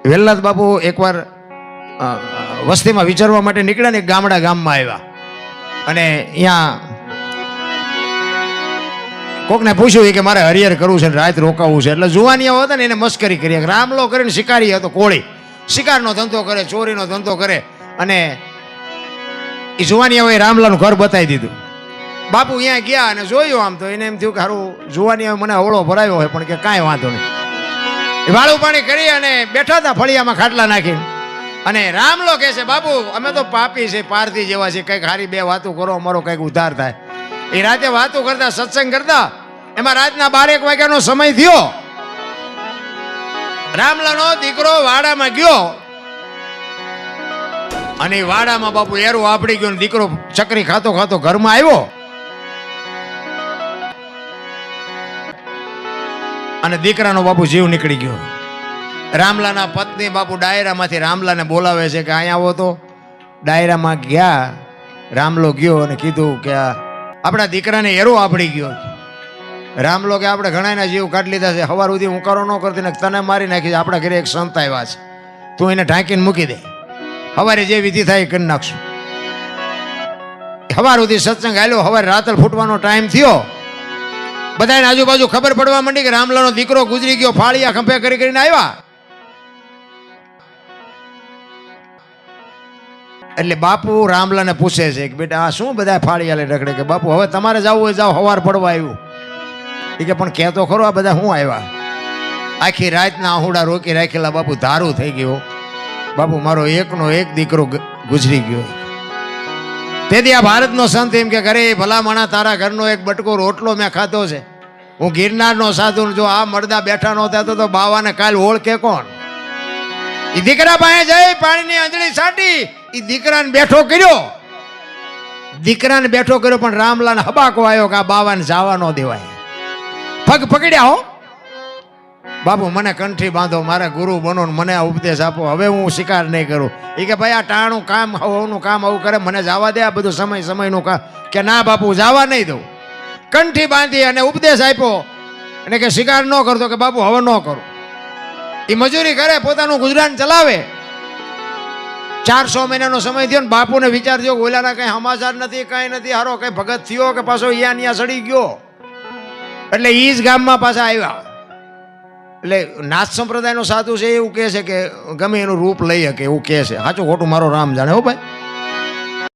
વેલનાથ બાપુ એકવાર વસ્તીમાં વિચારવા માટે નીકળ્યા ને ગામમાં આવ્યા અને અહીંયા કોકને પૂછ્યું કે મારે હરિહર કરવું છે, રાત રોકાવું છે. એટલે જુવાનિયા હતા ને એને મસ્કરી કરી. રામલો કરીને શિકારી હતો, કોળી શિકારનો ધંધો કરે, ચોરીનો ધંધો કરે. અને એ જુવાનિયાઓએ રામલાનું ઘર બતાવી દીધું. બાપુ અહીંયા ગયા અને જોયું. આમ તો એને એમ થયું કે સારું જુવાનિયા મને અવળો ભરાયો હોય, પણ કે કાંઈ વાંધો નહીં. વાળું પાણી કરી અને બેઠા હતા ફળિયામાં ખાટલા નાખીને. અને રામલો કહે છે, બાપુ અમે તો પાપી છે, પારથી જેવા છે, કંઈક હારી બે વાતો કરો, અમારો કંઈક ઉદ્ધાર થાય. એ રાતે વાતો કરતા, સત્સંગ કરતા, એમાં રાતના 12 વાગ્યાનો સમય થયો. રામલાનો દીકરો વાડામાં ગયો અને વાડામાં બાપુ એરું આપડી ગયો. દીકરો ચકરી ખાતો ખાતો ઘરમાં આવ્યો અને દીકરાનો બાપુ જીવ નીકળી ગયો. રામલાના પત્ની બાપુ ડાયરામાંથી રામલાને બોલાવે છે કે અહીંયા આવો. તો ડાયરામાં ગયા. રામલો ગયો અને કીધું કે આપણા દીકરાને એરો આપડી ગયો. રામલો કે આપણે ઘણાના જીવ કાઢી લીધા છે, સવાર સુધી હું કરો ન કરતી ને તને મારી નાખી. આપણા ઘરે એક સંત આવ્યા છે, તું એને ઢાંકીને મૂકી દે, સવારે જે વિધિ થાય એ કરી નાખશું. સવાર સુધી સત્સંગ હાલ્યો. સવારે રાતલ ફૂટવાનો ટાઈમ થયો. બધાને આજુબાજુ ખબર પડવા માંડી કે રામલાનો દીકરો ગુજરી ગયો. ફાળિયા ખંભે કરી કરીને આવ્યા. એટલે બાપુ રામલાને પૂછે છે કે બેટા આ શું બધા ફાળિયા લઈ રખડે? કે બાપુ હવે તમારે જવું હોય જાઓ, સવાર પડવા આવ્યું. એ કે પણ કહેતો ખરો આ બધા શું આવ્યા? આખી રાતના આહુડા રોકી રાખેલા બાપુ ધારું થઈ ગયો. બાપુ મારો એકનો એક દીકરો ગુજરી ગયો. તેથી આ ભારતનો સંત એમ કે ઘરે ભલા માણા તારા ઘરનો એક બટકો રોટલો મેં ખાધો છે. હું ગિરનારનો સાધુ, જો આ મળદા બેઠા નહોતા તો બાવાને કાલ ઓળખે કોણ? એ દીકરા પાસે જઈ પાણીની અંજળી છાંટી એ દીકરાને બેઠો કર્યો. દીકરાને બેઠો કર્યો પણ રામલાને હબાકો આવ્યો કે આ બાવાને જવા ન દેવાય. પગ પકડ્યા હો. બાપુ મને કંઠી બાંધો, મારા ગુરુ બનો, મને આ ઉપદેશ આપો, હવે હું શિકાર નહીં કરું. એ કે ભાઈ આ ટાણું કામ હવનું કામ આવું કરે, મને જવા દે. આ બધું સમયનું કામ. કે ના બાપુ જવા નહીં દઉં. કંઠી બાંધી અને ઉપદેશ આપ્યો અને કે શિકાર ન કરતો. કે બાપુ હવે ન કરું. એ મજૂરી કરે, પોતાનું ગુજરાન ચલાવે. 400 મહિનાનો સમય થયો ને બાપુને વિચાર થયો ઓલાના કઈ સમાચાર નથી, કઈ નથી. હારો કઈ ભગત થયો કે પાછો યા સડી ગયો. એટલે ઈ જ ગામમાં પાછા આવ્યા. એટલે નાથ સંપ્રદાયનો સાધુ છે એવું કહે છે કે ગમે એનું રૂપ લઈ શકે એવું કહે છે. સાચું ખોટું મારો રામ જાણે હો ભાઈ.